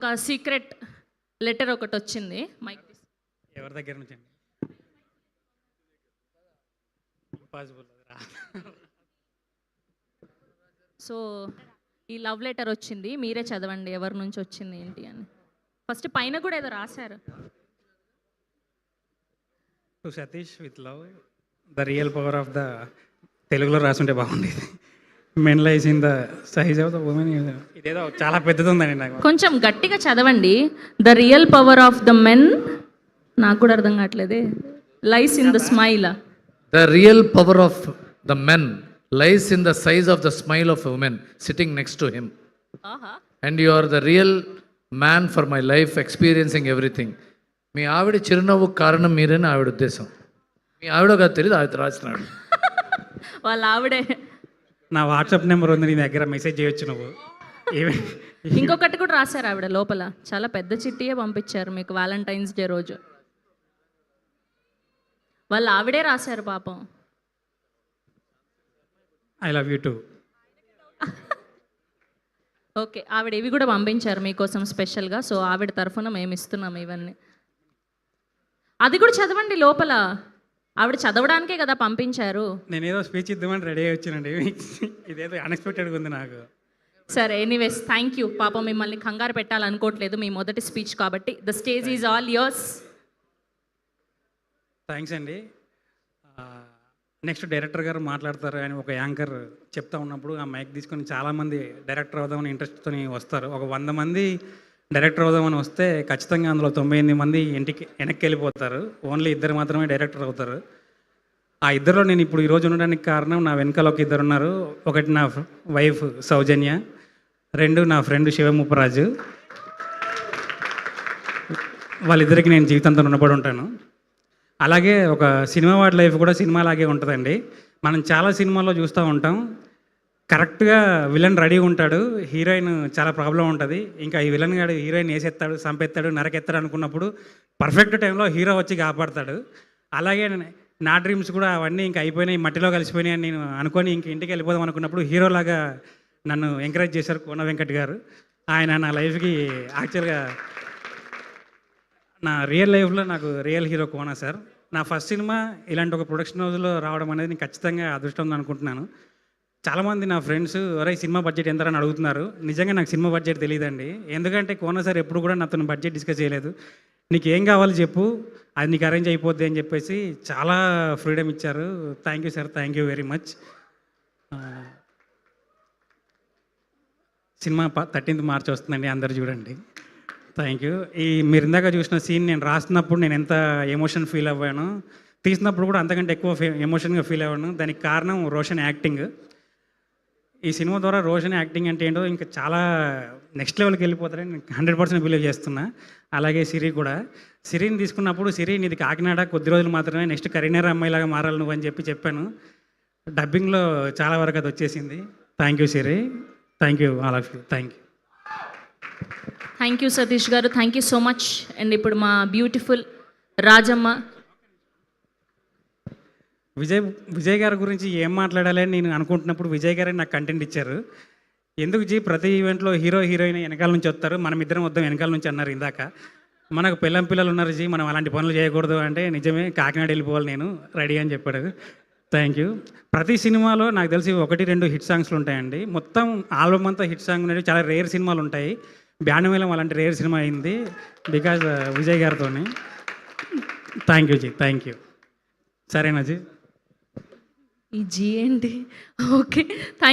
ఒక secret letter ఒకటి వచ్చింది. మైక్ ఎవరి దగ్గర నుంచి అండి? ఇంపాసిబుల్. సో ఈ లవ్ లెటర్ వచ్చింది, మీరే చదవండి ఎవరి నుంచి వచ్చింది ఏంటి అని. ఫస్ట్ పైన కూడా ఏదో రాశారు. To Satish with love, the real power of the, తెలుగులో రాసుంటే బాగుండేది. Men lies in the size of the women. ఇదేదో చాలా పెద్దది ఉందండి నాకు. కొంచెం గట్టిగా చదవండి. The real power of the men, నాకు కూడా అర్థం కావట్లేదే. Lies in the smile. The real power of the men lies in the size of the smile of a woman sitting next to him. And you are the real man for my life, experiencing everything. మీ ఆవిడ చిరునవ్వు కారణం మీరని ఆవిడ ఉద్దేశం. మీ ఆవిడ కాదు తెలియదు, ఆవిడ రాసినాడు. వాళ్ళ ఆవిడే. నా వాట్సాప్ నెంబర్ ఉంది, నీ దగ్గర మెసేజ్ చేయొచ్చు నువ్వు. ఇంకొకటి కూడా రాశారు ఆవిడ లోపల, చాలా పెద్ద చిట్టియే పంపించారు మీకు వ్యాలంటైన్స్ డే రోజు. వాళ్ళు ఆవిడే రాశారు పాపం. I love you two. Okay, ఆవిడ ఇవి కూడా పంపించారు మీకోసం స్పెషల్గా. సో ఆవిడ తరఫున మేము ఇస్తున్నాం ఇవన్నీ. అది కూడా చదవండి లోపల, ఆవిడ చదవడానికే కదా పంపించారు. నేను ఏదో స్పీచ్ ఇద్దామని రెడీ అయ్యి వచ్చానండి, ఇదేదో అన్ఎక్స్పెక్టెడ్గా ఉంది నాకు. సరే, ఎనీవేస్ థ్యాంక్ యూ. పాపం మిమ్మల్ని కంగారు పెట్టాలనుకోవట్లేదు, మీ మొదటి స్పీచ్ కాబట్టి. The stage is all yours. Thanks అండి. నెక్స్ట్ డైరెక్టర్ గారు మాట్లాడతారు అని ఒక యాంకర్ చెప్తా ఉన్నప్పుడు ఆ మైక్ తీసుకొని చాలామంది డైరెక్టర్ అవుదామని ఇంట్రెస్ట్తో వస్తారు. ఒక 100 మంది డైరెక్టర్ అవుదామని వస్తే ఖచ్చితంగా అందులో 98 మంది ఇంటికి వెనక్కి వెళ్ళిపోతారు. ఓన్లీ 2 మాత్రమే డైరెక్టర్ అవుతారు. ఆ 2లో నేను ఇప్పుడు ఈరోజు ఉండడానికి కారణం, నా వెనకాల ఒక 2 ఉన్నారు. ఒకటి నా వైఫ్ సౌజన్య, 2 నా ఫ్రెండ్ శివముప్పరాజు. వాళ్ళిద్దరికి నేను జీవితంతో రుణపడి ఉంటాను. అలాగే ఒక సినిమా వాడి లైఫ్ కూడా సినిమా లాగే ఉంటుందండి. మనం చాలా సినిమాల్లో చూస్తూ ఉంటాం, కరెక్ట్గా విలన్ రెడీగా ఉంటాడు, హీరోయిన్ చాలా ప్రాబ్లం ఉంటుంది. ఇంకా ఈ విలన్ గాడు హీరోయిన్ వేసేస్తాడు, చంపేస్తాడు, నరకెత్తాడు అనుకున్నప్పుడు పర్ఫెక్ట్ టైంలో హీరో వచ్చి కాపాడతాడు. అలాగే నా డ్రీమ్స్ కూడా అవన్నీ ఇంకా అయిపోయినాయి, మట్టిలో కలిసిపోయినాయి అని నేను అనుకొని ఇంక ఇంటికి వెళ్ళిపోదాం అనుకున్నప్పుడు హీరోలాగా నన్ను ఎంకరేజ్ చేశారు కోన వెంకట్ గారు. ఆయన నా లైఫ్కి యాక్చువల్గా నా రియల్ లైఫ్లో నాకు రియల్ హీరో కోన సార్. నా ఫస్ట్ సినిమా ఇలాంటి ఒక ప్రొడక్షన్ హౌస్లో రావడం అనేది నేను ఖచ్చితంగా అదృష్టం ఉంది అనుకుంటున్నాను. చాలామంది నా ఫ్రెండ్స్ ఒరే సినిమా బడ్జెట్ ఎంత అని అడుగుతున్నారు. నిజంగా నాకు సినిమా బడ్జెట్ తెలియదండి, ఎందుకంటే కోన సార్ ఎప్పుడు కూడా నాతో బడ్జెట్ డిస్కస్ చేయలేదు. నీకు ఏం కావాలి చెప్పు, అది నీకు అరేంజ్ అయిపోద్ది అని చెప్పేసి చాలా ఫ్రీడమ్ ఇచ్చారు. Thank you sir, thank you very much. Cinema 13th March వస్తుందండి, అందరు చూడండి. Thank you. మీరు ఇందాక చూసిన సీన్ నేను రాస్తున్నప్పుడు నేను ఎంత ఎమోషన్ ఫీల్ అవ్వాను, తీసినప్పుడు కూడా అంతకంటే ఎక్కువ ఎమోషన్గా ఫీల్ అవ్వాను. దానికి కారణం రోషన్ యాక్టింగ్. ఈ సినిమా ద్వారా రోషన్ యాక్టింగ్ అంటే ఏంటో ఇంకా చాలా నెక్స్ట్ లెవెల్కి వెళ్ళిపోతారని నేను 100% బిలీవ్ చేస్తున్నా. అలాగే సిరి కూడా, సిరిని తీసుకున్నప్పుడు సిరి నీది కాకినాడ కొద్ది రోజులు మాత్రమే, నెక్స్ట్ కరీంనగర్ అమ్మాయిలాగా మారాలి నువ్వు అని చెప్పాను. డబ్బింగ్లో చాలా వరకు అది వచ్చేసింది. Thank you Siri, thank you all of you, thank you. Thank you Satish garu, thank you so much. And ఇప్పుడు మా బ్యూటిఫుల్ రాజమ్మ. విజయ్ గారి గురించి ఏం మాట్లాడాలి అని నేను అనుకుంటున్నప్పుడు విజయ్ గారే నాకు కంటెంట్ ఇచ్చారు. ఎందుకు జీ ప్రతి ఈవెంట్లో హీరో హీరోయిన్ వెనకాల నుంచి వస్తారు, మనం ఇద్దరం వద్దాం వెనకాల నుంచి అన్నారు ఇందాక. మనకు పిల్లలు ఉన్నారు జీ, మనం అలాంటి పనులు చేయకూడదు అంటే నిజమే, కాకినాడ వెళ్ళిపోవాలి నేను రెడీ అని చెప్పాడు. Thank you. ప్రతి సినిమాలో నాకు తెలిసి 1-2 హిట్ సాంగ్స్లు ఉంటాయండి. మొత్తం ఆల్బమ్ అంతా హిట్ సాంగ్ ఉండేవి. చాలా రేర్ సినిమాలు ఉంటాయి. బ్యాండమేళం అలాంటి రేర్ సినిమా అయింది బికాజ్ విజయ్ గారితో. Thank you ji, thank you. సరేనా జీ? ఈ జీ ఏంటి? Okay, thank